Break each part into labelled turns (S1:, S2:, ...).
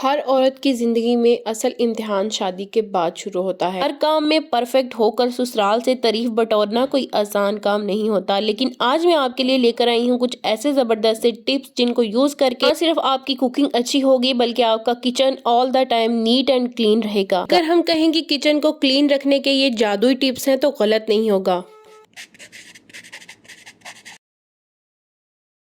S1: हर औरत की जिंदगी में असल इम्तिहान शादी के बाद शुरू होता है। हर काम में परफेक्ट होकर ससुराल से तारीफ बटोरना कोई आसान काम नहीं होता, लेकिन आज मैं आपके लिए लेकर आई हूँ कुछ ऐसे जबरदस्त से टिप्स जिनको यूज करके न सिर्फ आपकी कुकिंग अच्छी होगी बल्कि आपका kitchen all the time neat and clean रहेगा। अगर हम कहें कि किचन को क्लीन रखने के ये जादुई टिप्स हैं तो गलत नहीं होगा।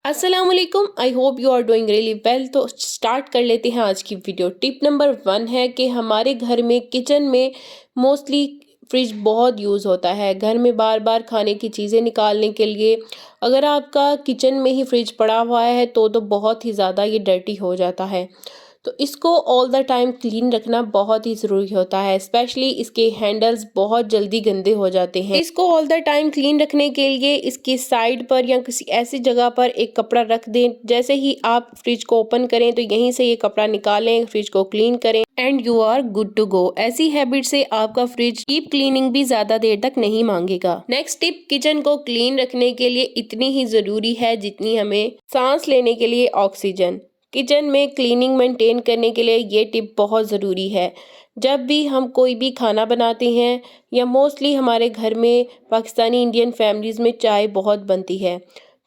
S1: असलकुम, I hope you are doing really well. तो स्टार्ट कर लेते हैं आज की वीडियो। टिप नंबर 1 है कि हमारे घर में किचन में मोस्टली फ्रिज बहुत यूज़ होता है। घर में बार बार खाने की चीज़ें निकालने के लिए अगर आपका किचन में ही फ्रिज पड़ा हुआ है तो बहुत ही ज़्यादा ये डर्टी हो जाता है। तो इसको ऑल द टाइम क्लीन रखना बहुत ही ज़रूरी होता है। स्पेशली इसके हैंडल्स बहुत जल्दी गंदे हो जाते हैं। इसको ऑल द टाइम क्लीन रखने के लिए इसकी साइड पर या किसी ऐसी जगह पर एक कपड़ा रख दें। जैसे ही आप फ्रिज को ओपन करें तो यहीं से ये कपड़ा निकालें, फ्रिज को क्लीन करें and you are good to go. ऐसी हैबिट से आपका फ्रिज डीप क्लीनिंग भी ज्यादा देर तक नहीं मांगेगा। नेक्स्ट टिप किचन को क्लीन रखने के लिए इतनी ही जरूरी है जितनी हमें सांस लेने के लिए ऑक्सीजन। किचन में क्लीनिंग मेंटेन करने के लिए ये टिप बहुत ज़रूरी है। जब भी हम कोई भी खाना बनाते हैं या मोस्टली हमारे घर में पाकिस्तानी इंडियन फैमिलीज़ में चाय बहुत बनती है,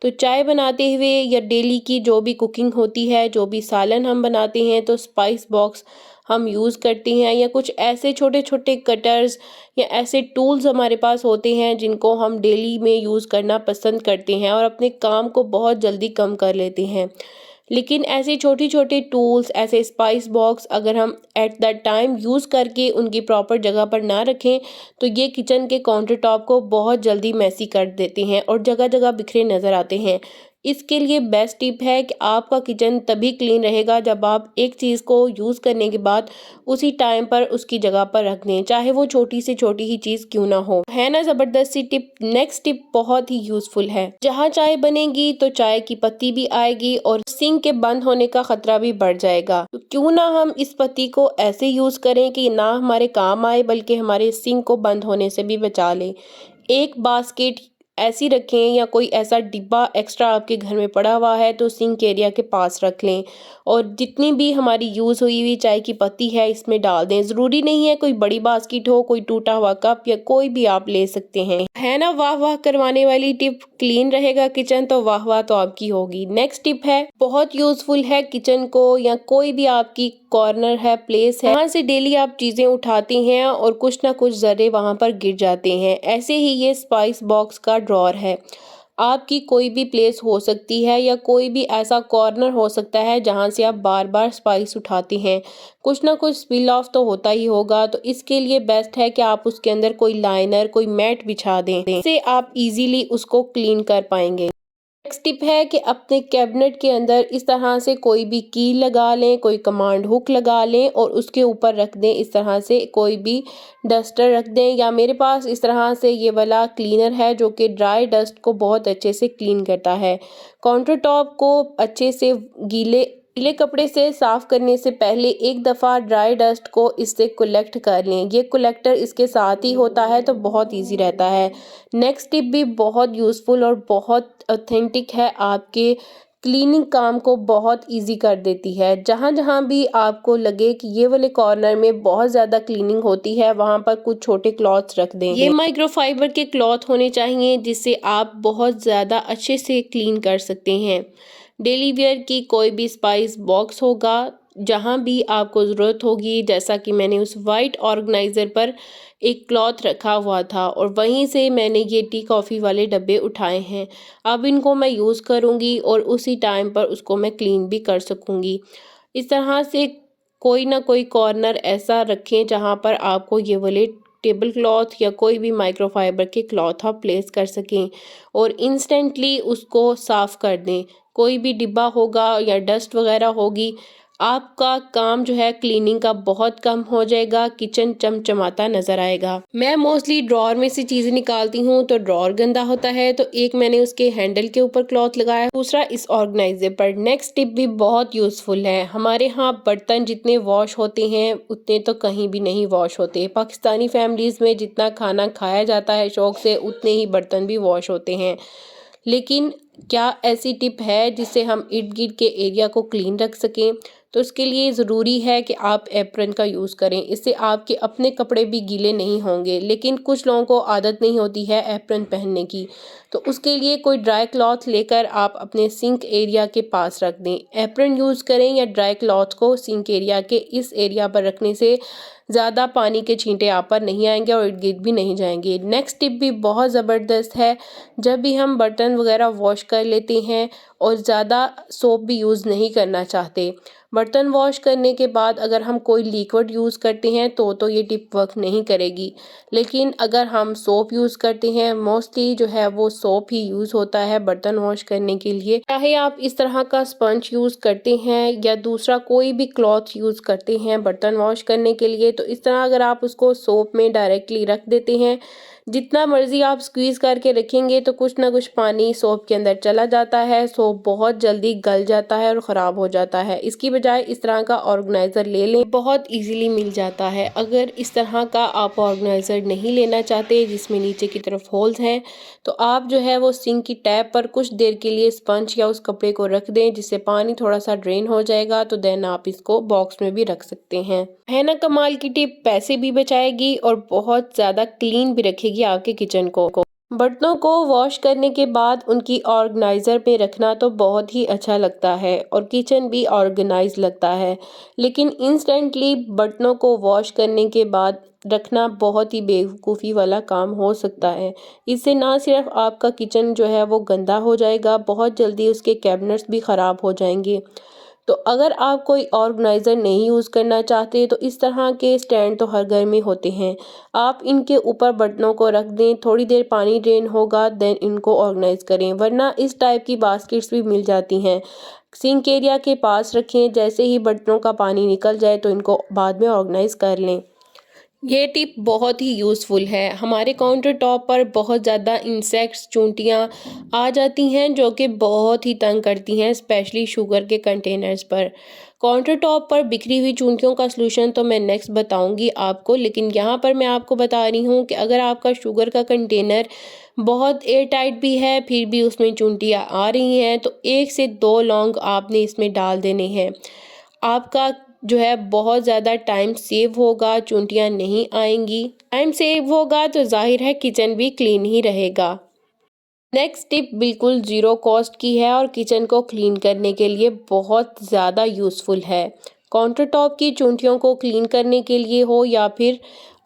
S1: तो चाय बनाते हुए या डेली की जो भी कुकिंग होती है, जो भी सालन हम बनाते हैं, तो स्पाइस बॉक्स हम यूज़ करते हैं या कुछ ऐसे छोटे छोटे कटर्स या ऐसे टूल्स हमारे पास होते हैं जिनको हम डेली में यूज़ करना पसंद करते हैं और अपने काम को बहुत जल्दी कम कर लेते हैं। लेकिन ऐसे छोटे छोटे टूल्स, ऐसे स्पाइस बॉक्स अगर हम एट दैट टाइम यूज़ करके उनकी प्रॉपर जगह पर ना रखें तो ये किचन के काउंटर टॉप को बहुत जल्दी मैसी कर देते हैं और जगह जगह बिखरे नज़र आते हैं। इसके लिए बेस्ट टिप है कि आपका किचन तभी क्लीन रहेगा जब आप एक चीज़ को यूज़ करने के बाद उसी टाइम पर उसकी जगह पर रख दें, चाहे वो छोटी से छोटी ही चीज़ क्यों ना हो। है ना जबरदस्त सी टिप। नेक्स्ट टिप बहुत ही यूजफुल है। जहाँ चाय बनेगी तो चाय की पत्ती भी आएगी और सिंक के बंद होने का खतरा भी बढ़ जाएगा। तो क्यों ना हम इस पत्ती को ऐसे यूज करें कि ना हमारे काम आए बल्कि हमारे सिंक को बंद होने से भी बचा ले। एक बास्केट ऐसी रखें या कोई ऐसा डिब्बा एक्स्ट्रा आपके घर में पड़ा हुआ है तो सिंक एरिया के पास रख लें और जितनी भी हमारी यूज़ हुई हुई चाय की पत्ती है इसमें डाल दें। ज़रूरी नहीं है कोई बड़ी बास्केट हो, कोई टूटा हुआ कप या कोई भी आप ले सकते हैं। है ना वाह वाह करवाने वाली टिप। क्लीन रहेगा किचन तो वाह वाह तो आपकी होगी। नेक्स्ट टिप है बहुत यूजफुल है। किचन को या कोई भी आपकी कॉर्नर है, प्लेस है, वहाँ से डेली आप चीज़ें उठाती हैं और कुछ ना कुछ ज़र्रे वहाँ पर गिर जाते हैं। ऐसे ही ये स्पाइस बॉक्स का ड्रॉर है। आपकी कोई भी प्लेस हो सकती है या कोई भी ऐसा कॉर्नर हो सकता है जहाँ से आप बार बार स्पाइस उठाते हैं, कुछ ना कुछ स्पिल ऑफ तो होता ही होगा। तो इसके लिए बेस्ट है कि आप उसके अंदर कोई लाइनर, कोई मैट बिछा दें, इससे आप इजीली उसको क्लीन कर पाएंगे। नेक्स्ट टिप है कि अपने कैबिनेट के अंदर इस तरह से कोई भी की लगा लें, कोई कमांड हुक लगा लें और उसके ऊपर रख दें। इस तरह से कोई भी डस्टर रख दें या मेरे पास इस तरह से ये वाला क्लीनर है जो कि ड्राई डस्ट को बहुत अच्छे से क्लीन करता है। काउंटर टॉप को अच्छे से गीले कपड़े से साफ करने से पहले एक दफ़ा ड्राई डस्ट को इससे कलेक्ट कर लें। ये कलेक्टर इसके साथ ही होता है तो बहुत इजी रहता है। नेक्स्ट टिप भी बहुत यूज़फुल और बहुत ऑथेंटिक है, आपके क्लीनिंग काम को बहुत इजी कर देती है। जहाँ जहाँ भी आपको लगे कि ये वाले कॉर्नर में बहुत ज़्यादा क्लीनिंग होती है वहाँ पर कुछ छोटे क्लॉथ्स रख दें। ये माइक्रोफाइबर के क्लॉथ होने चाहिए जिससे आप बहुत ज़्यादा अच्छे से क्लीन कर सकते हैं। डेली वेयर की कोई भी स्पाइस बॉक्स होगा, जहाँ भी आपको ज़रूरत होगी, जैसा कि मैंने उस वाइट ऑर्गेनाइज़र पर एक क्लॉथ रखा हुआ था और वहीं से मैंने ये टी कॉफ़ी वाले डब्बे उठाए हैं। अब इनको मैं यूज़ करूँगी और उसी टाइम पर उसको मैं क्लीन भी कर सकूँगी। इस तरह से कोई ना कोई कॉर्नर ऐसा रखें जहाँ पर आपको ये वाले टेबल क्लॉथ या कोई भी माइक्रोफाइबर के क्लॉथ आप प्लेस कर सकें और इंस्टेंटली उसको साफ़ कर दें। कोई भी डिब्बा होगा या डस्ट वगैरह होगी, आपका काम जो है क्लीनिंग का बहुत कम हो जाएगा, किचन चमचमाता नजर आएगा। मैं मोस्टली ड्रॉर में से चीजें निकालती हूँ तो ड्रॉर गंदा होता है तो एक मैंने उसके हैंडल के ऊपर क्लॉथ लगाया, दूसरा इस ऑर्गेनाइजर पर। नेक्स्ट टिप भी बहुत यूजफुल है। हमारे यहाँ बर्तन जितने वॉश होते हैं उतने तो कहीं भी नहीं वॉश होते। पाकिस्तानी फैमिलीज में जितना खाना खाया जाता है शौक से उतने ही बर्तन भी वॉश होते हैं। लेकिन क्या ऐसी टिप है जिससे हम इर्द गिर्द के एरिया को क्लीन रख सकें? तो उसके लिए ज़रूरी है कि आप एप्रन का यूज़ करें। इससे आपके अपने कपड़े भी गीले नहीं होंगे। लेकिन कुछ लोगों को आदत नहीं होती है एप्रन पहनने की, तो उसके लिए कोई ड्राई क्लॉथ लेकर आप अपने सिंक एरिया के पास रख दें। एप्रन यूज़ करें या ड्राई क्लॉथ को सिंक एरिया के इस एरिया पर रखने से ज़्यादा पानी के छींटे आप पर नहीं आएंगे और इर्द गिर्द भी नहीं जाएंगे। नेक्स्ट टिप भी बहुत ज़बरदस्त है। जब भी हम बर्तन वगैरह वॉश कर लेते हैं और ज़्यादा सोप भी यूज़ नहीं करना चाहते, बर्तन वॉश करने के बाद अगर हम कोई लिक्विड यूज़ करते हैं तो ये टिप वर्क नहीं करेगी। लेकिन अगर हम सोप यूज़ करते हैं, मोस्टली जो है वो सोप ही यूज़ होता है बर्तन वॉश करने के लिए। चाहे आप इस तरह का स्पंज यूज़ करते हैं या दूसरा कोई भी क्लॉथ यूज़ करते हैं बर्तन वॉश करने के लिए, तो इस तरह अगर आप उसको सोप में डायरेक्टली रख देते हैं, जितना मर्जी आप स्क्वीज़ करके रखेंगे तो कुछ ना कुछ पानी सोप के अंदर चला जाता है। सोप बहुत जल्दी गल जाता है और ख़राब हो जाता है। इसकी बजाय इस तरह का ऑर्गेनाइज़र ले लें, बहुत इजीली मिल जाता है। अगर इस तरह का आप ऑर्गेनाइज़र नहीं लेना चाहते जिसमें नीचे की तरफ होल्स हैं, तो आप जो है वो सिंक की टैप पर कुछ देर के लिए स्पंज या उस कपड़े को रख दें, जिससे पानी थोड़ा सा ड्रेन हो जाएगा। तो देन आप इसको बॉक्स में भी रख सकते हैं। है ना कमाल की टिप, पैसे भी बचाएगी और बहुत ज़्यादा क्लीन भी रखेगी आपके किचन को। बर्तनों को वॉश करने के बाद उनकी ऑर्गेनाइज़र में रखना तो बहुत ही अच्छा लगता है और किचन भी ऑर्गेनाइज लगता है। लेकिन इंस्टेंटली बर्तनों को वॉश करने के बाद रखना बहुत ही बेवकूफ़ी वाला काम हो सकता है। इससे ना सिर्फ आपका किचन जो है वो गंदा हो जाएगा, बहुत जल्दी उसके कैबिनेट्स भी ख़राब हो जाएंगे। तो अगर आप कोई ऑर्गेनाइज़र नहीं यूज़ करना चाहते तो इस तरह के स्टैंड तो हर घर में होते हैं। आप इनके ऊपर बर्तनों को रख दें, थोड़ी देर पानी ड्रेन होगा, देन इनको ऑर्गेनाइज़ करें। वरना इस टाइप की बास्केट्स भी मिल जाती हैं, सिंक एरिया के पास रखें। जैसे ही बर्तनों का पानी निकल जाए तो इनको बाद में ऑर्गेनाइज़ कर लें। ये टिप बहुत ही यूज़फुल है। हमारे काउंटर टॉप पर बहुत ज़्यादा इंसेक्ट्स, चूंटियाँ आ जाती हैं जो कि बहुत ही तंग करती हैं, स्पेशली शुगर के कंटेनर्स पर। काउंटर टॉप पर बिखरी हुई चूंटियों का सलूशन तो मैं नेक्स्ट बताऊंगी आपको, लेकिन यहाँ पर मैं आपको बता रही हूँ कि अगर आपका शुगर का कंटेनर बहुत एयर टाइट भी है फिर भी उसमें चूंटियाँ आ रही हैं, तो 1 से 2 लौंग आपने इसमें डाल देने हैं। आपका जो है बहुत ज़्यादा टाइम सेव होगा, चूंटियाँ नहीं आएंगी। टाइम सेव होगा तो जाहिर है किचन भी क्लीन ही रहेगा। नेक्स्ट टिप बिल्कुल ज़ीरो कॉस्ट की है और किचन को क्लीन करने के लिए बहुत ज़्यादा यूज़फुल है। काउंटर टॉप की चूंटियों को क्लीन करने के लिए हो या फिर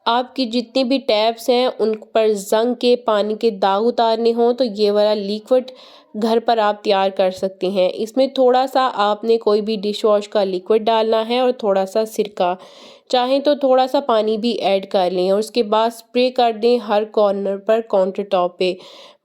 S1: आपकी जितनी भी टैप्स हैं उन पर जंग के पानी के दाग उतारने हों, तो ये वाला लिक्विड घर पर आप तैयार कर सकते हैं। इसमें थोड़ा सा आपने कोई भी डिश वॉश का लिक्विड डालना है और थोड़ा सा सिरका, चाहें तो थोड़ा सा पानी भी ऐड कर लें और उसके बाद स्प्रे कर दें हर कॉर्नर पर काउंटर टॉप पे।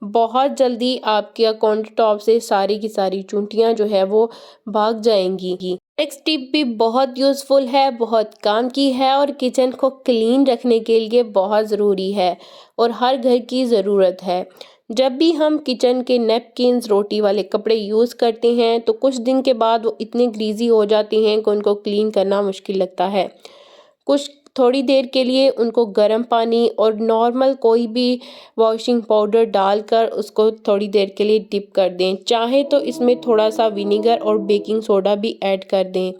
S1: बहुत जल्दी आपके काउंटर टॉप से सारी की सारी चूंटियाँ जो है वो भाग जाएंगी। नेक्स्ट टिप भी बहुत यूज़फुल है, बहुत काम की है और किचन को क्लीन रखने के लिए बहुत ज़रूरी है और हर घर की ज़रूरत है। जब भी हम किचन के नैपकिन्स, रोटी वाले कपड़े यूज़ करते हैं तो कुछ दिन के बाद वो इतने ग्रीजी हो जाते हैं कि उनको क्लीन करना मुश्किल लगता है। कुछ थोड़ी देर के लिए उनको गर्म पानी और नॉर्मल कोई भी वॉशिंग पाउडर डालकर उसको थोड़ी देर के लिए डिप कर दें। चाहे तो इसमें थोड़ा सा विनेगर और बेकिंग सोडा भी ऐड कर दें।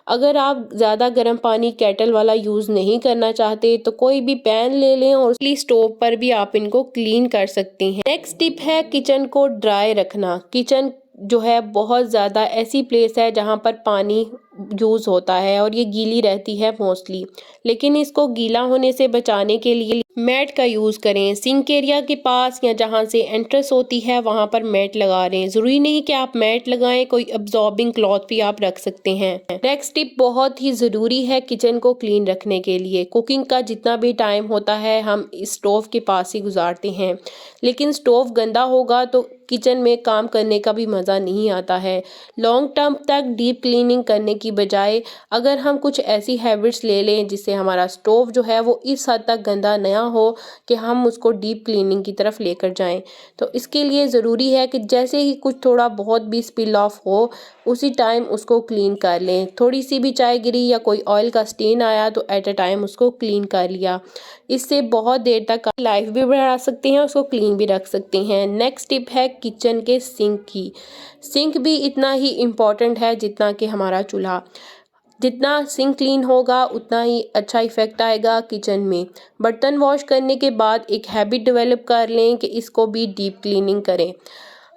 S1: अगर आप ज़्यादा गर्म पानी केटल वाला यूज़ नहीं करना चाहते तो कोई भी पैन ले लें और स्टोव पर भी आप इनको क्लीन कर सकते हैं। नेक्स्ट टिप है किचन को ड्राई रखना। किचन जो है बहुत ज़्यादा ऐसी प्लेस है जहाँ पर पानी यूज़ होता है और ये गीली रहती है मोस्टली, लेकिन इसको गीला होने से बचाने के लिए मैट का यूज़ करें। सिंक एरिया के पास या जहाँ से एंट्रेंस होती है वहाँ पर मैट लगा रहे हैं। ज़रूरी नहीं कि आप मैट लगाएं, कोई अब्जॉर्बिंग क्लॉथ भी आप रख सकते हैं। नेक्स्ट टिप बहुत ही ज़रूरी है किचन को क्लीन रखने के लिए। कुकिंग का जितना भी टाइम होता है हम स्टोव के पास ही गुजारते हैं, लेकिन स्टोव गंदा होगा तो किचन में काम करने का भी मज़ा नहीं आता है। लॉन्ग टर्म तक डीप क्लीनिंग करने की बजाय अगर हम कुछ ऐसी हैबिट्स ले लें जिससे हमारा स्टोव जो है वो इस हद तक गंदा ना हो कि हम उसको डीप क्लीनिंग की तरफ लेकर जाएं, तो इसके लिए ज़रूरी है कि जैसे ही कुछ थोड़ा बहुत भी स्पिल ऑफ हो उसी टाइम उसको क्लीन कर लें। थोड़ी सी भी चाय गिरी या कोई ऑयल का स्टेन आया तो एट अ टाइम उसको क्लीन कर लिया। इससे बहुत देर तक लाइफ भी बढ़ा सकते हैं, उसको क्लीन भी रख सकते हैं। नेक्स्ट टिप है किचन के सिंक की। सिंक भी इतना ही इम्पॉर्टेंट है जितना कि हमारा चूल्हा। जितना सिंक क्लीन होगा उतना ही अच्छा इफ़ेक्ट आएगा किचन में। बर्तन वॉश करने के बाद एक हैबिट डेवलप कर लें कि इसको भी डीप क्लीनिंग करें।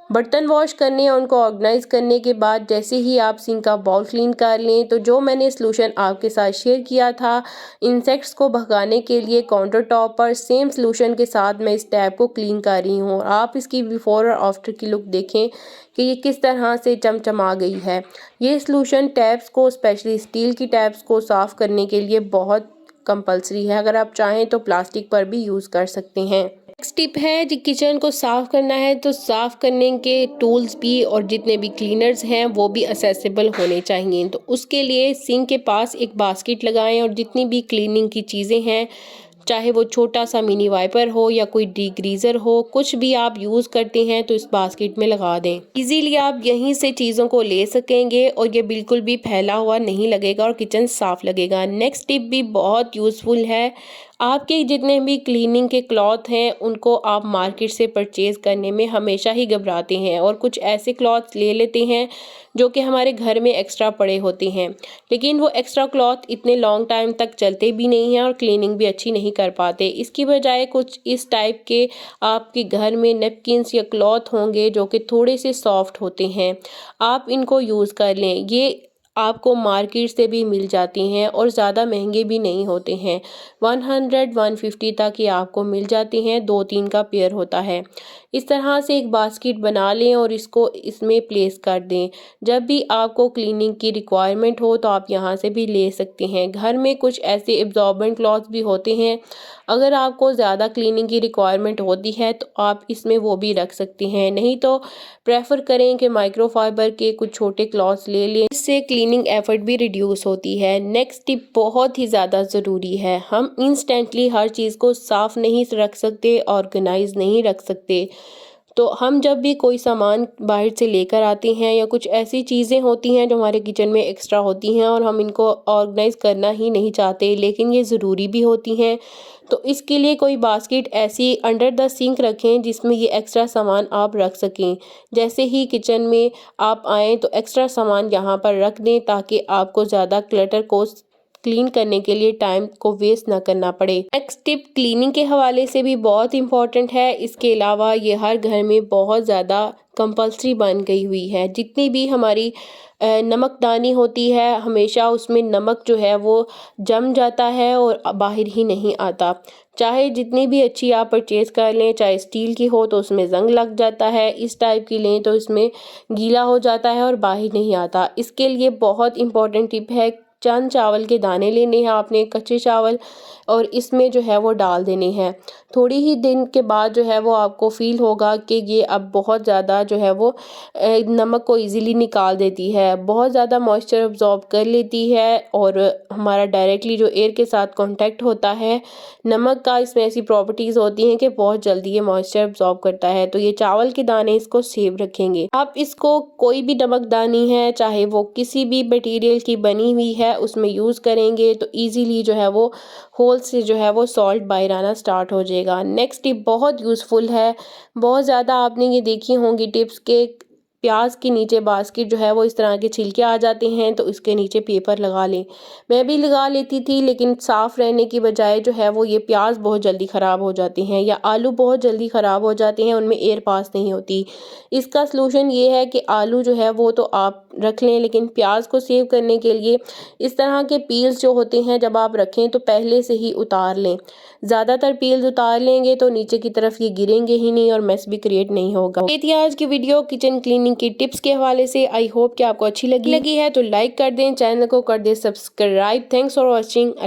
S1: बर्तन वॉश करने और उनको ऑर्गेनाइज़ करने के बाद जैसे ही आप सिंक का बाउल क्लीन कर लें, तो जो मैंने सॉल्यूशन आपके साथ शेयर किया था इंसेक्ट्स को भगाने के लिए काउंटर टॉप पर, सेम सॉल्यूशन के साथ मैं इस टैप को क्लीन कर रही हूँ। आप इसकी बिफोर और आफ्टर की लुक देखें कि ये किस तरह से चमचमा गई है। ये सॉल्यूशन टैप्स को, स्पेशली स्टील की टैप्स को साफ़ करने के लिए बहुत कंपलसरी है। अगर आप चाहें तो प्लास्टिक पर भी यूज़ कर सकते हैं। नेक्स्ट टिप है जी, किचन को साफ़ करना है तो साफ़ करने के टूल्स भी और जितने भी क्लीनर्स हैं वो भी असेसिबल होने चाहिए। तो उसके लिए सिंक के पास एक बास्केट लगाएं और जितनी भी क्लीनिंग की चीज़ें हैं, चाहे वो छोटा सा मिनी वाइपर हो या कोई डिग्रीज़र हो, कुछ भी आप यूज़ करते हैं तो इस बास्केट में लगा दें। इजीली आप यहीं से चीज़ों को ले सकेंगे और ये बिल्कुल भी फैला हुआ नहीं लगेगा और किचन साफ़ लगेगा। नेक्स्ट टिप भी बहुत यूज़फुल है। आपके जितने भी क्लीनिंग के क्लॉथ हैं उनको आप मार्केट से परचेज़ करने में हमेशा ही घबराते हैं और कुछ ऐसे क्लॉथ ले लेते हैं जो कि हमारे घर में एक्स्ट्रा पड़े होते हैं, लेकिन वो एक्स्ट्रा क्लॉथ इतने लॉन्ग टाइम तक चलते भी नहीं हैं और क्लीनिंग भी अच्छी नहीं कर पाते। इसकी बजाय कुछ इस टाइप के आपके घर में नैपकिन्स या क्लॉथ होंगे जो कि थोड़े से सॉफ्ट होते हैं, आप इनको यूज़ कर लें। ये आपको मार्केट से भी मिल जाती हैं और ज़्यादा महंगे भी नहीं होते हैं। 100-150 तक ये आपको मिल जाते हैं, 2-3 का पेयर होता है। इस तरह से एक बास्केट बना लें और इसको इसमें प्लेस कर दें। जब भी आपको क्लीनिंग की रिक्वायरमेंट हो तो आप यहाँ से भी ले सकते हैं। घर में कुछ ऐसे एब्जॉर्बेंट क्लॉथ्स भी होते हैं, अगर आपको ज़्यादा क्लीनिंग की रिक्वायरमेंट होती है तो आप इसमें वो भी रख सकते हैं। नहीं तो प्रेफर करें कि माइक्रोफाइबर के कुछ छोटे क्लॉथ्स ले लें, इससे क्लीनिंग एफर्ट भी रिड्यूस होती है। नेक्स्ट टिप बहुत ही ज़्यादा ज़रूरी है। हम इंस्टेंटली हर चीज़ को साफ़ नहीं रख सकते, ऑर्गेनाइज नहीं रख सकते। तो हम जब भी कोई सामान बाहर से लेकर आते हैं या कुछ ऐसी चीज़ें होती हैं जो हमारे किचन में एक्स्ट्रा होती हैं और हम इनको ऑर्गेनाइज करना ही नहीं चाहते, लेकिन ये ज़रूरी भी होती हैं, तो इसके लिए कोई बास्केट ऐसी अंडर द सिंक रखें जिसमें ये एक्स्ट्रा सामान आप रख सकें। जैसे ही किचन में आप आएँ तो एक्स्ट्रा सामान यहाँ पर रख दें ताकि आपको ज़्यादा क्लटर को क्लीन करने के लिए टाइम को वेस्ट ना करना पड़े। नेक्स्ट टिप क्लीनिंग के हवाले से भी बहुत इंपॉर्टेंट है। इसके अलावा ये हर घर में बहुत ज़्यादा कंपल्सरी बन गई हुई है। जितनी भी हमारी नमकदानी होती है, हमेशा उसमें नमक जो है वो जम जाता है और बाहर ही नहीं आता। चाहे जितनी भी अच्छी आप परचेज़ कर लें, चाहे स्टील की हो तो उसमें ज़ंग लग जाता है, इस टाइप की लें तो इसमें गीला हो जाता है और बाहर नहीं आता। इसके लिए बहुत इंपॉर्टेंट टिप है, चंद चावल के दाने लेने हैं आपने, कच्चे चावल, और इसमें जो है वो डाल देने हैं। थोड़ी ही दिन के बाद जो है वो आपको फ़ील होगा कि ये अब बहुत ज़्यादा जो है वो नमक को इजीली निकाल देती है, बहुत ज़्यादा मॉइस्चर अब्जॉर्ब कर लेती है और हमारा डायरेक्टली जो एयर के साथ कांटेक्ट होता है नमक का, इसमें ऐसी प्रॉपर्टीज़ होती हैं कि बहुत जल्दी ये मॉइस्चर अब्जॉर्ब करता है। तो ये चावल के दाने इसको सेव रखेंगे। आप इसको कोई भी नमकदानी है, चाहे वो किसी भी मटेरियल की बनी हुई है, उसमें यूज़ करेंगे तो ईज़िली जो है वो होल से जो है वो सॉल्ट बाहर आना स्टार्ट हो जाएगा। नेक्स्ट टिप बहुत यूज़फुल है, बहुत ज़्यादा आपने ये देखी होंगी टिप्स के प्याज के नीचे बास्केट जो है वो इस तरह के छिलके आ जाते हैं तो इसके नीचे पेपर लगा लें। मैं भी लगा लेती थी, लेकिन साफ़ रहने की बजाय जो है वो ये प्याज बहुत जल्दी ख़राब हो जाते हैं या आलू बहुत जल्दी ख़राब हो जाते हैं, उनमें एयर पास नहीं होती। इसका सलूशन ये है कि आलू जो है वो तो आप रख लें, लेकिन प्याज को सेव करने के लिए इस तरह के पील्स जो होते हैं जब आप रखें तो पहले से ही उतार लें। ज़्यादातर पील्स उतार लेंगे तो नीचे की तरफ ये गिरेंगे ही नहीं और मेस भी क्रिएट नहीं होगा। ये थी आज की वीडियो किचन क्लीनिंग की टिप्स के हवाले से। आई होप कि आपको अच्छी लगी है तो लाइक कर दें, चैनल को कर दें सब्सक्राइब। Thanks for watching.